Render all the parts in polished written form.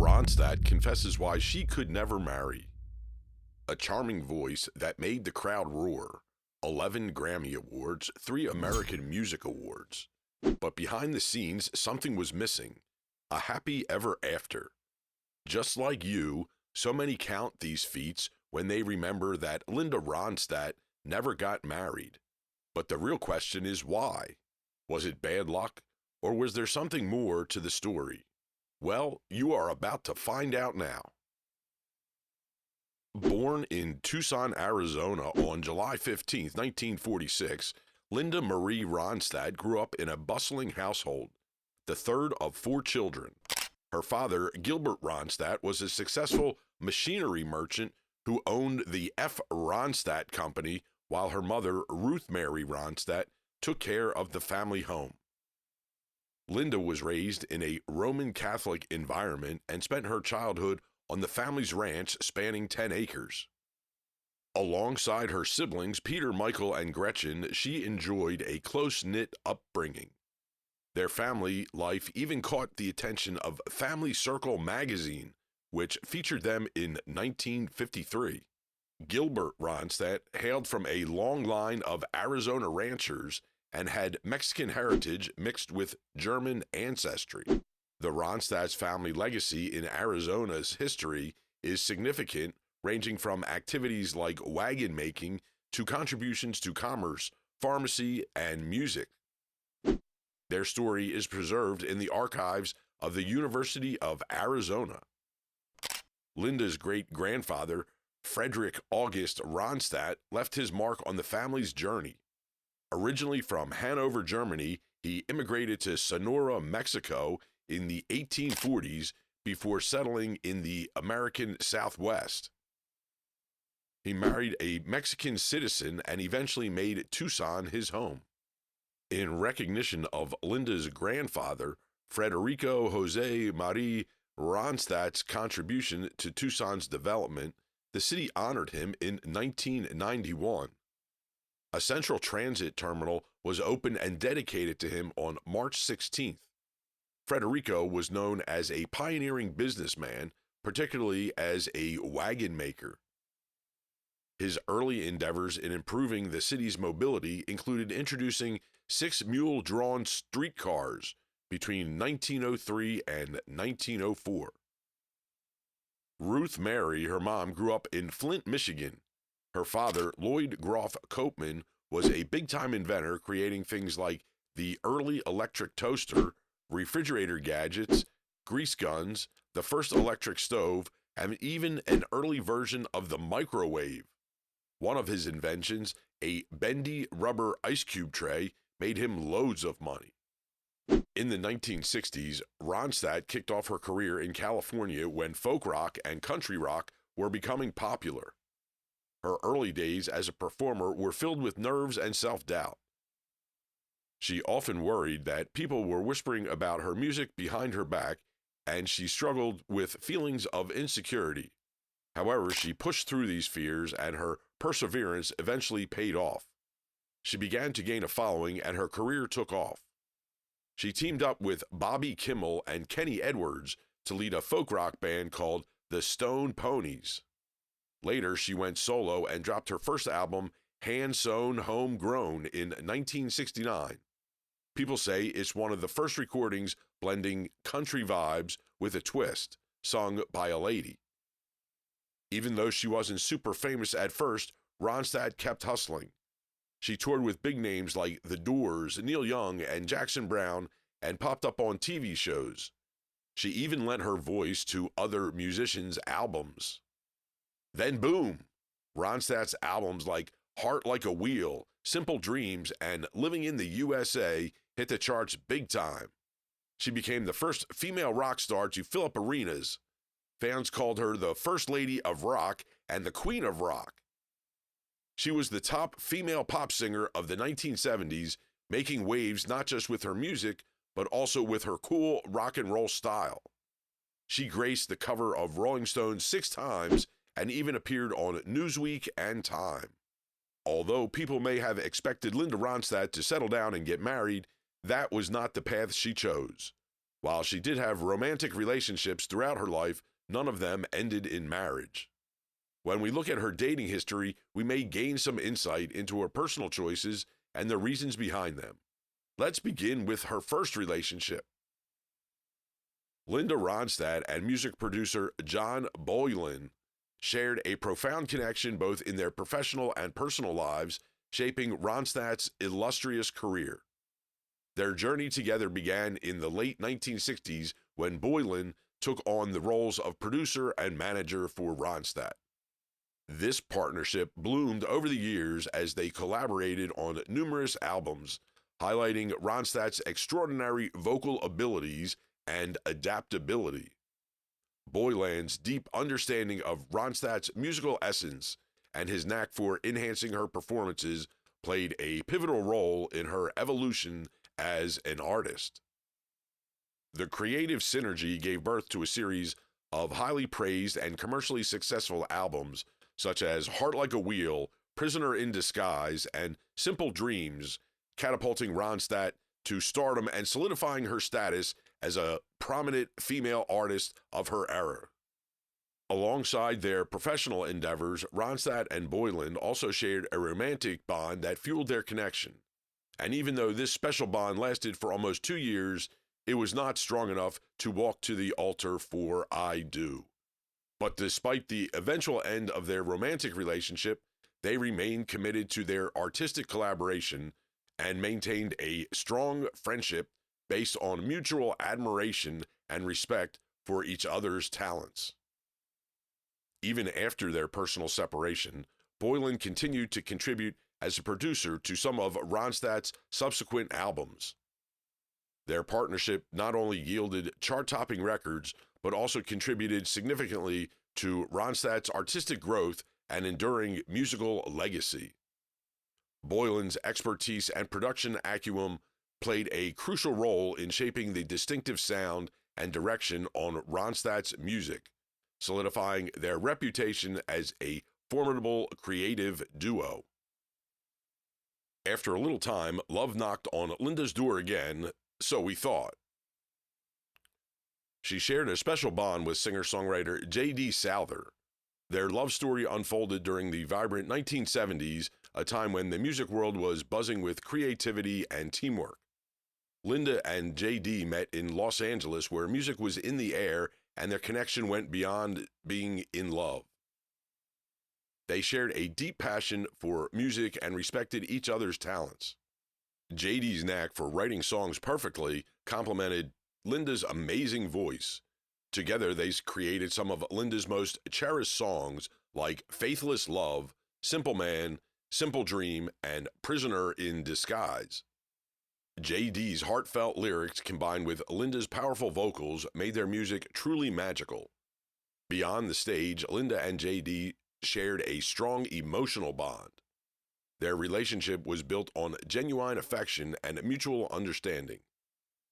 Ronstadt confesses why she could never marry. A charming voice that made the crowd roar. 11 Grammy Awards, 3 American Music Awards. But behind the scenes, something was missing. A happy ever after. Just like you, so many count these feats when they remember that Linda Ronstadt never got married. But the real question is why? Was it bad luck, or was there something more to the story? Well, you are about to find out now. Born in Tucson, Arizona on July 15, 1946, Linda Marie Ronstadt grew up in a bustling household, the third of 4 children. Her father, Gilbert Ronstadt, was a successful machinery merchant who owned the F. Ronstadt Company, while her mother, Ruth Mary Ronstadt, took care of the family home. Linda was raised in a Roman Catholic environment and spent her childhood on the family's ranch spanning 10 acres. Alongside her siblings, Peter, Michael, and Gretchen, she enjoyed a close-knit upbringing. Their family life even caught the attention of Family Circle magazine, which featured them in 1953. Gilbert Ronstadt hailed from a long line of Arizona ranchers and had Mexican heritage mixed with German ancestry. The Ronstadt's family legacy in Arizona's history is significant, ranging from activities like wagon making to contributions to commerce, pharmacy, and music. Their story is preserved in the archives of the University of Arizona. Linda's great-grandfather, Frederick August Ronstadt, left his mark on the family's journey. Originally from Hanover, Germany, he immigrated to Sonora, Mexico in the 1840s before settling in the American Southwest. He married a Mexican citizen and eventually made Tucson his home. In recognition of Linda's grandfather, Federico Jose Marie Ronstadt's contribution to Tucson's development, the city honored him in 1991. A central transit terminal was opened and dedicated to him on March 16th. Federico was known as a pioneering businessman, particularly as a wagon maker. His early endeavors in improving the city's mobility included introducing 6 mule-drawn streetcars between 1903 and 1904. Ruth Mary, her mom, grew up in Flint, Michigan. Her father, Lloyd Groff Copeman, was a big-time inventor, creating things like the early electric toaster, refrigerator gadgets, grease guns, the first electric stove, and even an early version of the microwave. One of his inventions, a bendy rubber ice cube tray, made him loads of money. In the 1960s, Ronstadt kicked off her career in California when folk rock and country rock were becoming popular. Her early days as a performer were filled with nerves and self-doubt. She often worried that people were whispering about her music behind her back, and she struggled with feelings of insecurity. However, she pushed through these fears, and her perseverance eventually paid off. She began to gain a following, and her career took off. She teamed up with Bobby Kimmel and Kenny Edwards to lead a folk rock band called the Stone Ponies. Later, she went solo and dropped her first album, Hand-Sewn Homegrown, in 1969. People say it's one of the first recordings blending country vibes with a twist, sung by a lady. Even though she wasn't super famous at first, Ronstadt kept hustling. She toured with big names like The Doors, Neil Young, and Jackson Browne, and popped up on TV shows. She even lent her voice to other musicians' albums. Then boom! Ronstadt's albums like Heart Like a Wheel, Simple Dreams, and Living in the USA hit the charts big time. She became the first female rock star to fill up arenas. Fans called her the First Lady of Rock and the Queen of Rock. She was the top female pop singer of the 1970s, making waves not just with her music, but also with her cool rock and roll style. She graced the cover of Rolling Stone 6 times and even appeared on Newsweek and Time. Although people may have expected Linda Ronstadt to settle down and get married, that was not the path she chose. While she did have romantic relationships throughout her life, none of them ended in marriage. When we look at her dating history, we may gain some insight into her personal choices and the reasons behind them. Let's begin with her first relationship. Linda Ronstadt and music producer John Boylan shared a profound connection both in their professional and personal lives, shaping Ronstadt's illustrious career. Their journey together began in the late 1960s when Boylan took on the roles of producer and manager for Ronstadt. This partnership bloomed over the years as they collaborated on numerous albums, highlighting Ronstadt's extraordinary vocal abilities and adaptability. Boylan's deep understanding of Ronstadt's musical essence and his knack for enhancing her performances played a pivotal role in her evolution as an artist. The creative synergy gave birth to a series of highly praised and commercially successful albums such as Heart Like a Wheel, Prisoner in Disguise, and Simple Dreams, catapulting Ronstadt to stardom and solidifying her status as a prominent female artist of her era. Alongside their professional endeavors, Ronstadt and Boylan also shared a romantic bond that fueled their connection. And even though this special bond lasted for almost 2 years, it was not strong enough to walk to the altar for I Do. But despite the eventual end of their romantic relationship, they remained committed to their artistic collaboration and maintained a strong friendship based on mutual admiration and respect for each other's talents. Even after their personal separation, Boylan continued to contribute as a producer to some of Ronstadt's subsequent albums. Their partnership not only yielded chart-topping records, but also contributed significantly to Ronstadt's artistic growth and enduring musical legacy. Boylan's expertise and production acumen played a crucial role in shaping the distinctive sound and direction on Ronstadt's music, solidifying their reputation as a formidable creative duo. After a little time, love knocked on Linda's door again, so we thought. She shared a special bond with singer-songwriter J.D. Souther. Their love story unfolded during the vibrant 1970s, a time when the music world was buzzing with creativity and teamwork. Linda and J.D. met in Los Angeles, where music was in the air and their connection went beyond being in love. They shared a deep passion for music and respected each other's talents. J.D.'s knack for writing songs perfectly complemented Linda's amazing voice. Together, they created some of Linda's most cherished songs like Faithless Love, Simple Man, Simple Dream, and Prisoner in Disguise. J.D.'s heartfelt lyrics combined with Linda's powerful vocals made their music truly magical. Beyond the stage, Linda and J.D. shared a strong emotional bond. Their relationship was built on genuine affection and mutual understanding.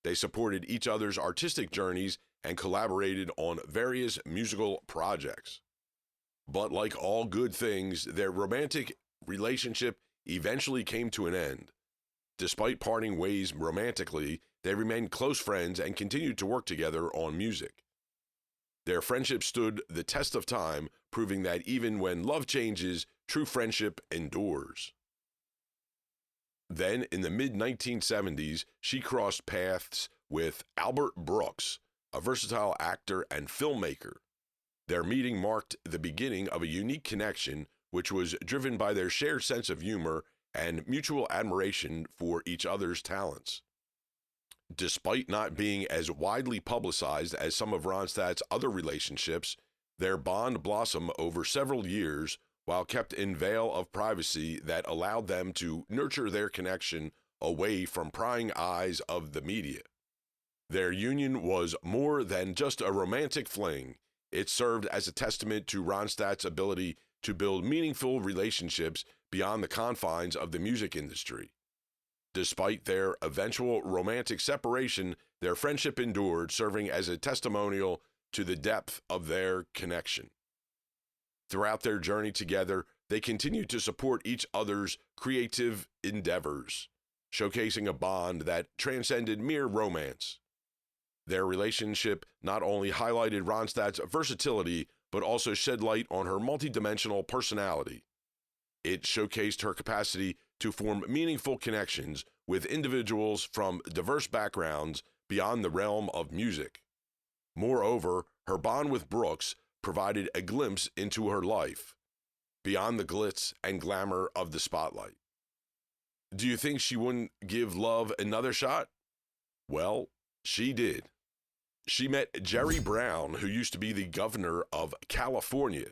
They supported each other's artistic journeys and collaborated on various musical projects. But like all good things, their romantic relationship eventually came to an end. Despite parting ways romantically, they remained close friends and continued to work together on music. Their friendship stood the test of time, proving that even when love changes, true friendship endures. Then, in the mid-1970s, she crossed paths with Albert Brooks, a versatile actor and filmmaker. Their meeting marked the beginning of a unique connection, which was driven by their shared sense of humor and mutual admiration for each other's talents. Despite not being as widely publicized as some of Ronstadt's other relationships, their bond blossomed over several years while kept in veil of privacy that allowed them to nurture their connection away from prying eyes of the media. Their union was more than just a romantic fling. It served as a testament to Ronstadt's ability to build meaningful relationships beyond the confines of the music industry. Despite their eventual romantic separation, their friendship endured, serving as a testimonial to the depth of their connection. Throughout their journey together, they continued to support each other's creative endeavors, showcasing a bond that transcended mere romance. Their relationship not only highlighted Ronstadt's versatility, but also shed light on her multidimensional personality. It showcased her capacity to form meaningful connections with individuals from diverse backgrounds beyond the realm of music. Moreover, her bond with Brooks provided a glimpse into her life, beyond the glitz and glamour of the spotlight. Do you think she wouldn't give love another shot? Well, she did. She met Jerry Brown, who used to be the governor of California.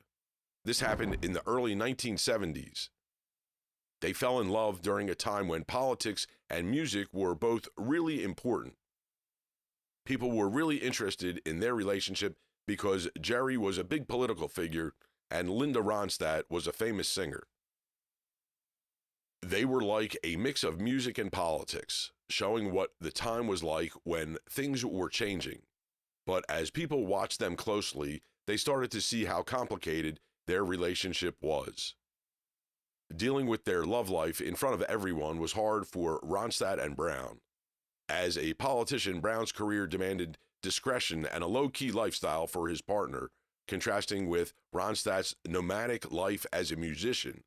This happened in the early 1970s. They fell in love during a time when politics and music were both really important. People were really interested in their relationship because Jerry was a big political figure and Linda Ronstadt was a famous singer. They were like a mix of music and politics, showing what the time was like when things were changing. But as people watched them closely, they started to see how complicated their relationship was. Dealing with their love life in front of everyone was hard for Ronstadt and Brown. As a politician, Brown's career demanded discretion and a low-key lifestyle for his partner, contrasting with Ronstadt's nomadic life as a musician,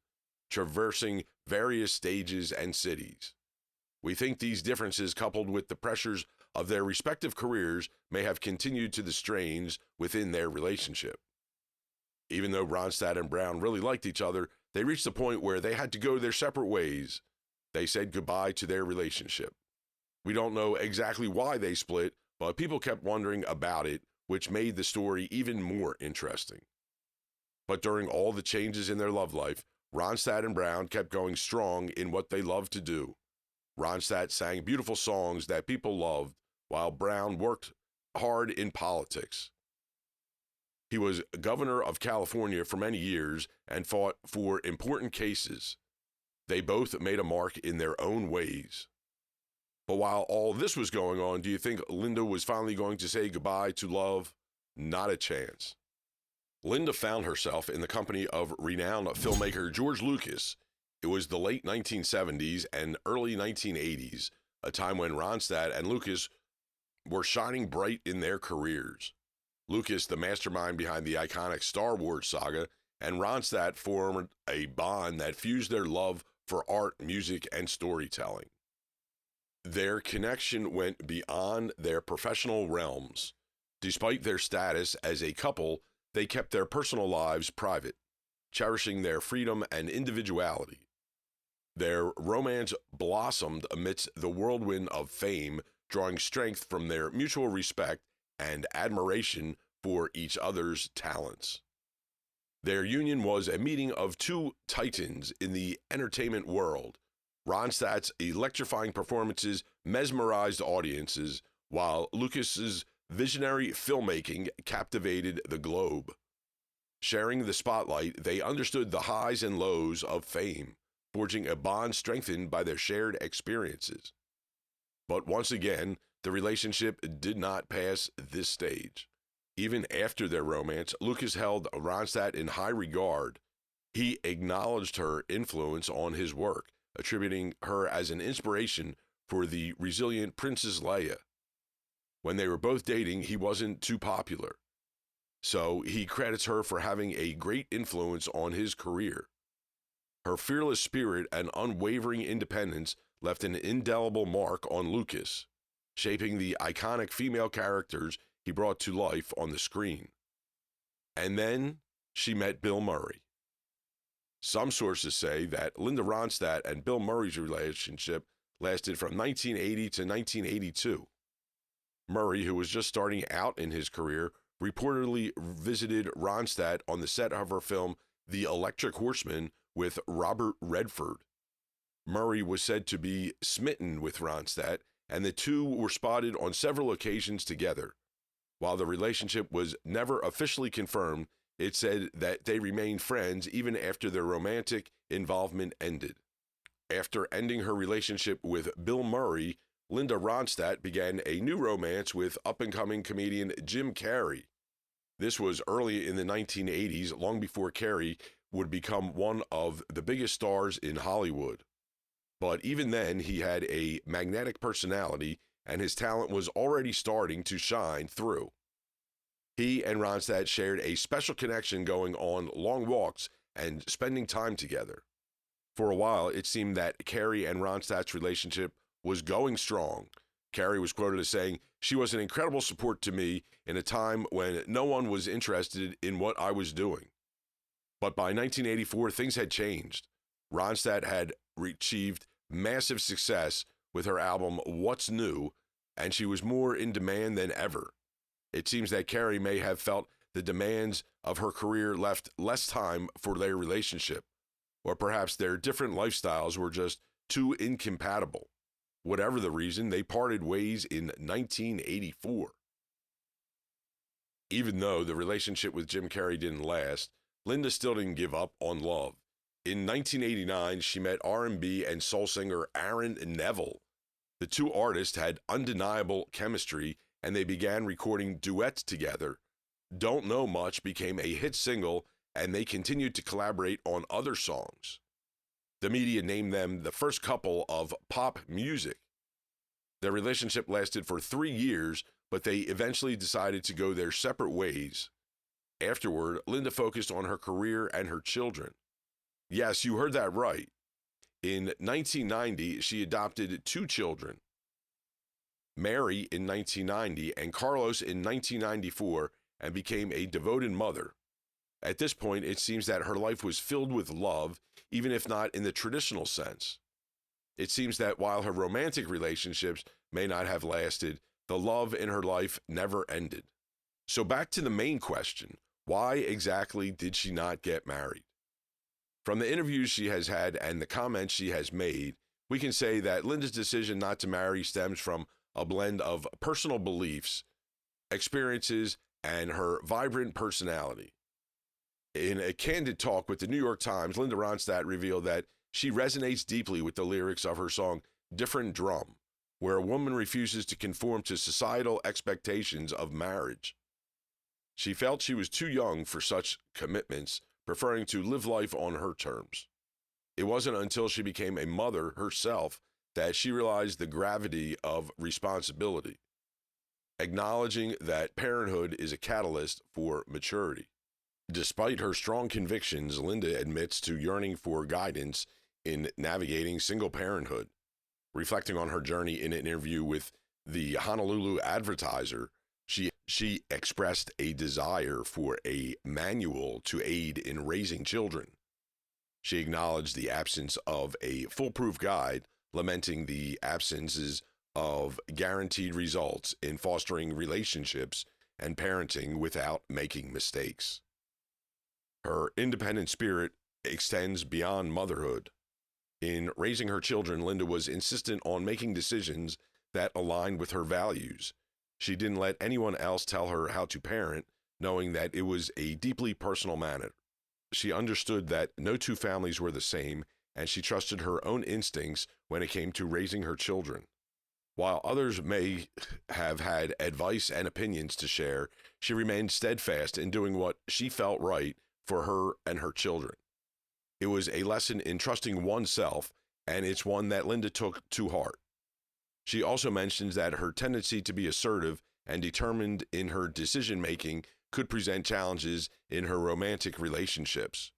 traversing various stages and cities. We think these differences, coupled with the pressures of their respective careers, may have continued to the strains within their relationship. Even though Ronstadt and Brown really liked each other, they reached a point where they had to go their separate ways. They said goodbye to their relationship. We don't know exactly why they split, but people kept wondering about it, which made the story even more interesting. But during all the changes in their love life, Ronstadt and Brown kept going strong in what they loved to do. Ronstadt sang beautiful songs that people loved, while Brown worked hard in politics. He was governor of California for many years and fought for important cases. They both made a mark in their own ways. But while all this was going on, do you think Linda was finally going to say goodbye to love? Not a chance. Linda found herself in the company of renowned filmmaker George Lucas. It was the late 1970s and early 1980s, a time when Ronstadt and Lucas were shining bright in their careers. Lucas, the mastermind behind the iconic Star Wars saga, and Ronstadt formed a bond that fused their love for art, music, and storytelling. Their connection went beyond their professional realms. Despite their status as a couple, they kept their personal lives private, cherishing their freedom and individuality. Their romance blossomed amidst the whirlwind of fame, drawing strength from their mutual respect and admiration for each other's talents. Their union was a meeting of two titans in the entertainment world. Ronstadt's electrifying performances mesmerized audiences, while Lucas's visionary filmmaking captivated the globe. Sharing the spotlight, they understood the highs and lows of fame, forging a bond strengthened by their shared experiences. But once again, the relationship did not pass this stage. Even after their romance, Lucas held Ronstadt in high regard. He acknowledged her influence on his work, attributing her as an inspiration for the resilient Princess Leia. When they were both dating, he wasn't too popular, so he credits her for having a great influence on his career. Her fearless spirit and unwavering independence left an indelible mark on Lucas, shaping the iconic female characters he brought to life on the screen. And then she met Bill Murray. Some sources say that Linda Ronstadt and Bill Murray's relationship lasted from 1980 to 1982. Murray, who was just starting out in his career, reportedly visited Ronstadt on the set of her film The Electric Horseman with Robert Redford. Murray was said to be smitten with Ronstadt, and the two were spotted on several occasions together. While the relationship was never officially confirmed, it said that they remained friends even after their romantic involvement ended. After ending her relationship with Bill Murray, Linda Ronstadt began a new romance with up-and-coming comedian Jim Carrey. This was early in the 1980s, long before Carrey would become one of the biggest stars in Hollywood. But even then, he had a magnetic personality, and his talent was already starting to shine through. He and Ronstadt shared a special connection, going on long walks and spending time together. For a while, it seemed that Carey and Ronstadt's relationship was going strong. Carey was quoted as saying, "She was an incredible support to me in a time when no one was interested in what I was doing." But by 1984, things had changed. Ronstadt had achieved massive success with her album What's New, and she was more in demand than ever. It seems that Carey may have felt the demands of her career left less time for their relationship, or perhaps their different lifestyles were just too incompatible. Whatever the reason, they parted ways in 1984. Even though the relationship with Jim Carrey didn't last, Linda still didn't give up on love. In 1989, she met R&B and soul singer Aaron Neville. The two artists had undeniable chemistry, and they began recording duets together. Don't Know Much became a hit single, and they continued to collaborate on other songs. The media named them the first couple of pop music. Their relationship lasted for 3 years, but they eventually decided to go their separate ways. Afterward, Linda focused on her career and her children. Yes, you heard that right. In 1990, she adopted 2 children, Mary in 1990 and Carlos in 1994, and became a devoted mother. At this point, it seems that her life was filled with love, even if not in the traditional sense. It seems that while her romantic relationships may not have lasted, the love in her life never ended. So back to the main question, why exactly did she not get married? From the interviews she has had and the comments she has made, we can say that Linda's decision not to marry stems from a blend of personal beliefs, experiences, and her vibrant personality. In a candid talk with the New York Times, Linda Ronstadt revealed that she resonates deeply with the lyrics of her song Different Drum, where a woman refuses to conform to societal expectations of marriage. She felt she was too young for such commitments, preferring to live life on her terms. It wasn't until she became a mother herself that she realized the gravity of responsibility, acknowledging that parenthood is a catalyst for maturity. Despite her strong convictions, Linda admits to yearning for guidance in navigating single parenthood. Reflecting on her journey in an interview with the Honolulu Advertiser, she expressed a desire for a manual to aid in raising children. She acknowledged the absence of a foolproof guide, lamenting the absences of guaranteed results in fostering relationships and parenting without making mistakes. Her independent spirit extends beyond motherhood. In raising her children, Linda was insistent on making decisions that aligned with her values. She didn't let anyone else tell her how to parent, knowing that it was a deeply personal matter. She understood that no two families were the same, and she trusted her own instincts when it came to raising her children. While others may have had advice and opinions to share, she remained steadfast in doing what she felt right for her and her children. It was a lesson in trusting oneself, and it's one that Linda took to heart. She also mentions that her tendency to be assertive and determined in her decision-making could present challenges in her romantic relationships.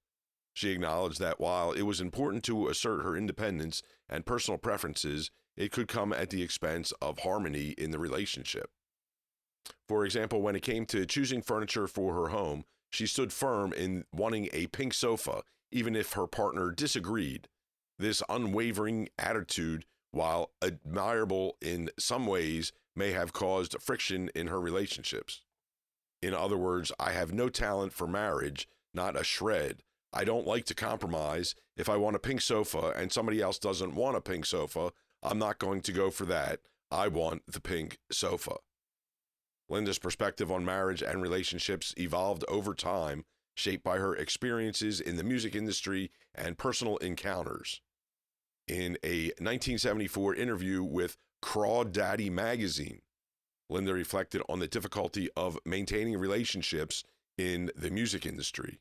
She acknowledged that while it was important to assert her independence and personal preferences, it could come at the expense of harmony in the relationship. For example, when it came to choosing furniture for her home, she stood firm in wanting a pink sofa, even if her partner disagreed. This unwavering attitude, while admirable in some ways, may have caused friction in her relationships. In other words, I have no talent for marriage, not a shred. I don't like to compromise. If I want a pink sofa and somebody else doesn't want a pink sofa, I'm not going to go for that. I want the pink sofa. Linda's perspective on marriage and relationships evolved over time, shaped by her experiences in the music industry and personal encounters. In a 1974 interview with Crawdaddy magazine, Linda reflected on the difficulty of maintaining relationships in the music industry.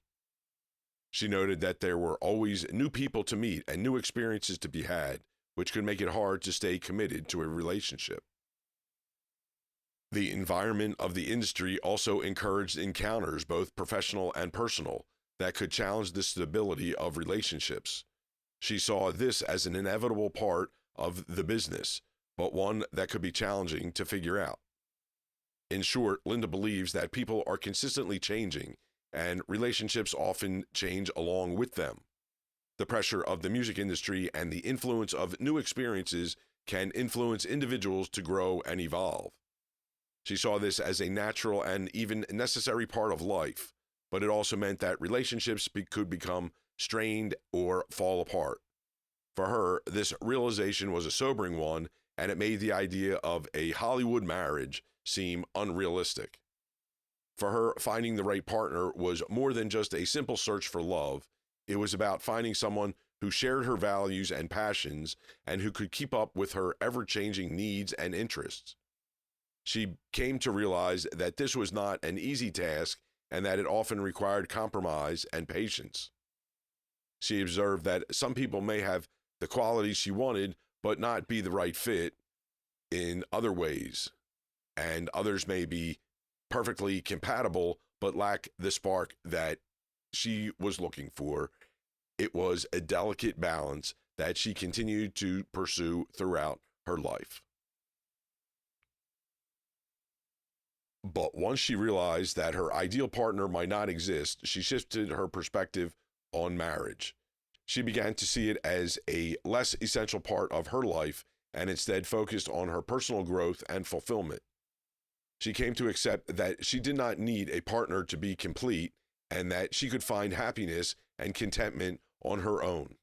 She noted that there were always new people to meet and new experiences to be had, which could make it hard to stay committed to a relationship. The environment of the industry also encouraged encounters, both professional and personal, that could challenge the stability of relationships. She saw this as an inevitable part of the business, but one that could be challenging to figure out. In short, Linda believes that people are consistently changing, and relationships often change along with them. The pressure of the music industry and the influence of new experiences can influence individuals to grow and evolve. She saw this as a natural and even necessary part of life, but it also meant that relationships could become strained or fall apart. For her, this realization was a sobering one, and it made the idea of a Hollywood marriage seem unrealistic. For her, finding the right partner was more than just a simple search for love. It was about finding someone who shared her values and passions and who could keep up with her ever-changing needs and interests. She came to realize that this was not an easy task and that it often required compromise and patience. She observed that some people may have the qualities she wanted but not be the right fit in other ways, and others may be perfectly compatible but lack the spark that she was looking for. It was a delicate balance that she continued to pursue throughout her life. But once she realized that her ideal partner might not exist, she shifted her perspective on marriage. She began to see it as a less essential part of her life and instead focused on her personal growth and fulfillment. She came to accept that she did not need a partner to be complete and that she could find happiness and contentment on her own.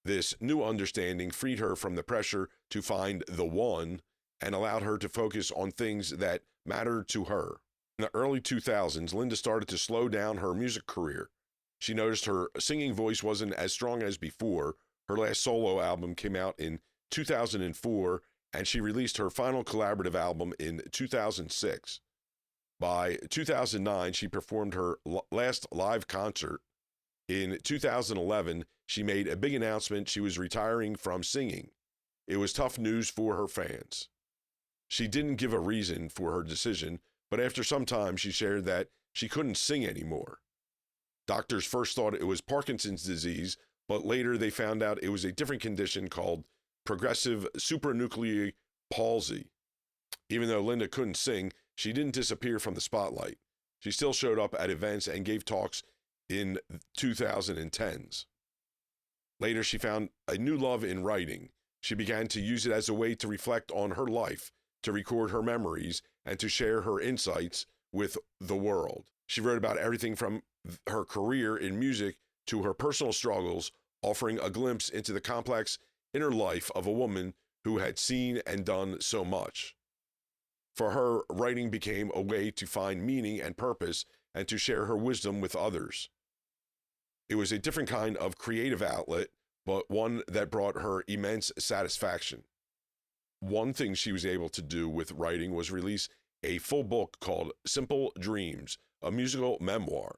This new understanding freed her from the pressure to find the one and allowed her to focus on things that mattered to her. In the early 2000s, Linda started to slow down her music career. She noticed her singing voice wasn't as strong as before. Her last solo album came out in 2004, and she released her final collaborative album in 2006. By 2009, she performed her last live concert. In 2011, she made a big announcement she was retiring from singing. It was tough news for her fans. She didn't give a reason for her decision, but after some time, she shared that she couldn't sing anymore. Doctors first thought it was Parkinson's disease, but later they found out it was a different condition called progressive supranuclear palsy. Even though Linda couldn't sing, she didn't disappear from the spotlight. She still showed up at events and gave talks in 2010s. Later, she found a new love in writing. She began to use it as a way to reflect on her life, to record her memories, and to share her insights with the world. She wrote about everything from her career in music to her personal struggles, offering a glimpse into the complex inner life of a woman who had seen and done so much. For her, writing became a way to find meaning and purpose and to share her wisdom with others. It was a different kind of creative outlet, but one that brought her immense satisfaction. One thing she was able to do with writing was release a full book called Simple Dreams, a musical memoir.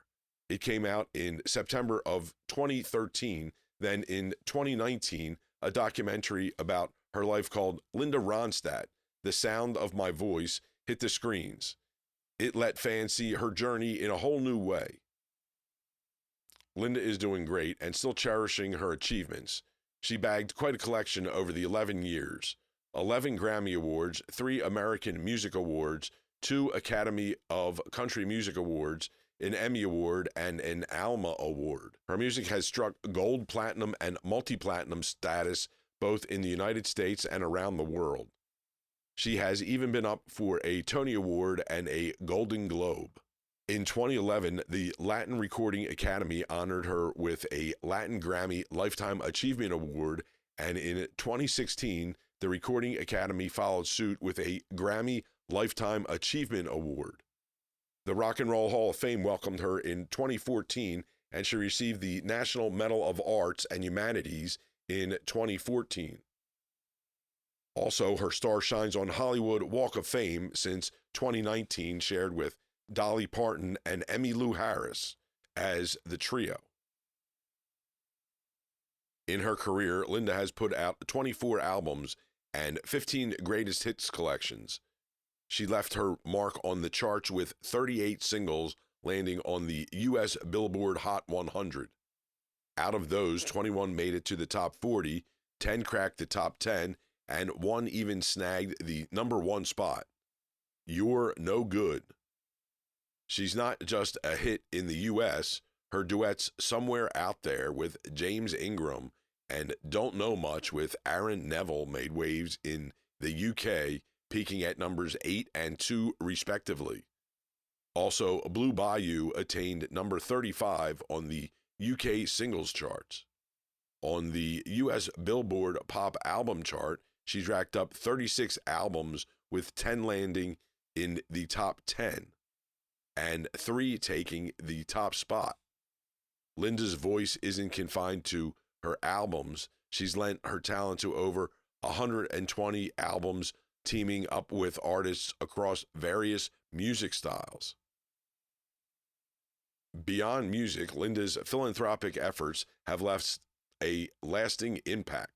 It came out in September of 2013. Then in 2019, a documentary about her life called Linda Ronstadt, The Sound of My Voice, hit the screens. It let fans see her journey in a whole new way. Linda is doing great and still cherishing her achievements. She bagged quite a collection over the 11 years. 11 Grammy Awards, 3 American Music Awards, 2 Academy of Country Music Awards, an Emmy Award, and an Alma Award. Her music has struck gold, platinum, and multi-platinum status both in the United States and around the world. She has even been up for a Tony Award and a Golden Globe. In 2011, the Latin Recording Academy honored her with a Latin Grammy Lifetime Achievement Award, and in 2016, the Recording Academy followed suit with a Grammy Lifetime Achievement Award. The Rock and Roll Hall of Fame welcomed her in 2014, and she received the National Medal of Arts and Humanities in 2014. Also, her star shines on Hollywood Walk of Fame since 2019, shared with Dolly Parton and Emmylou Harris as the trio. In her career, Linda has put out 24 albums and 15 greatest hits collections. She left her mark on the charts with 38 singles landing on the U.S. Billboard Hot 100. Out of those, 21 made it to the top 40, 10 cracked the top 10, and one even snagged the number one spot. You're No Good. She's not just a hit in the U.S., her duets Somewhere Out There with James Ingram and Don't Know Much with Aaron Neville made waves in the UK, peaking at numbers 8 and 2 respectively. Also, Blue Bayou attained number 35 on the UK singles charts. On the US Billboard Pop Album chart, she's racked up 36 albums with 10 landing in the top 10 and 3 taking the top spot. Linda's voice isn't confined to her albums. She's lent her talent to over 120 albums, teaming up with artists across various music styles. Beyond music, Linda's philanthropic efforts have left a lasting impact.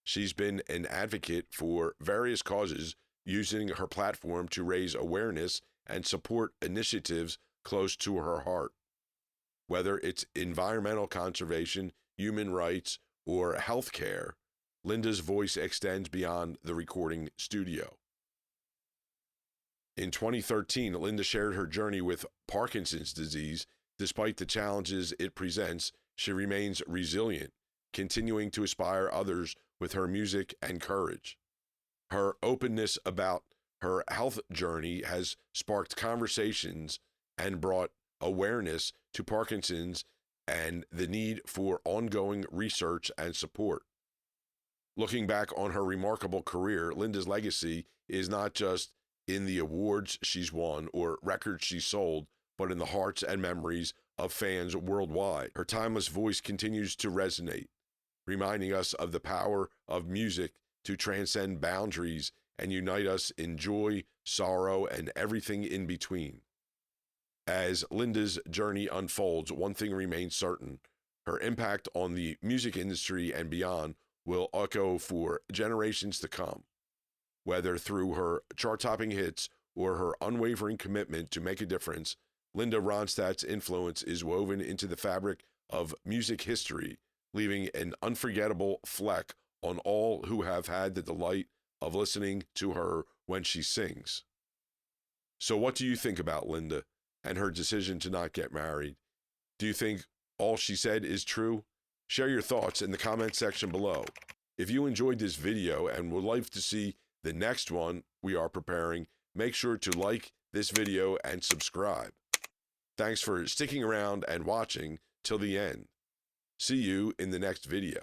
She's been an advocate for various causes, using her platform to raise awareness and support initiatives close to her heart. Whether it's environmental conservation, human rights, or healthcare, Linda's voice extends beyond the recording studio. In 2013, Linda shared her journey with Parkinson's disease. Despite the challenges it presents, she remains resilient, continuing to inspire others with her music and courage. Her openness about her health journey has sparked conversations and brought awareness to Parkinson's and the need for ongoing research and support. Looking back on her remarkable career, Linda's legacy is not just in the awards she's won or records she sold, but in the hearts and memories of fans worldwide. Her timeless voice continues to resonate, reminding us of the power of music to transcend boundaries and unite us in joy, sorrow, and everything in between. As Linda's journey unfolds, one thing remains certain: her impact on the music industry and beyond will echo for generations to come. Whether through her chart-topping hits or her unwavering commitment to make a difference, Linda Ronstadt's influence is woven into the fabric of music history, leaving an unforgettable fleck on all who have had the delight of listening to her when she sings. So what do you think about Linda and her decision to not get married? Do you think all she said is true? Share your thoughts in the comment section below. If you enjoyed this video and would like to see the next one we are preparing, make sure to like this video and subscribe. Thanks for sticking around and watching till the end. See you in the next video.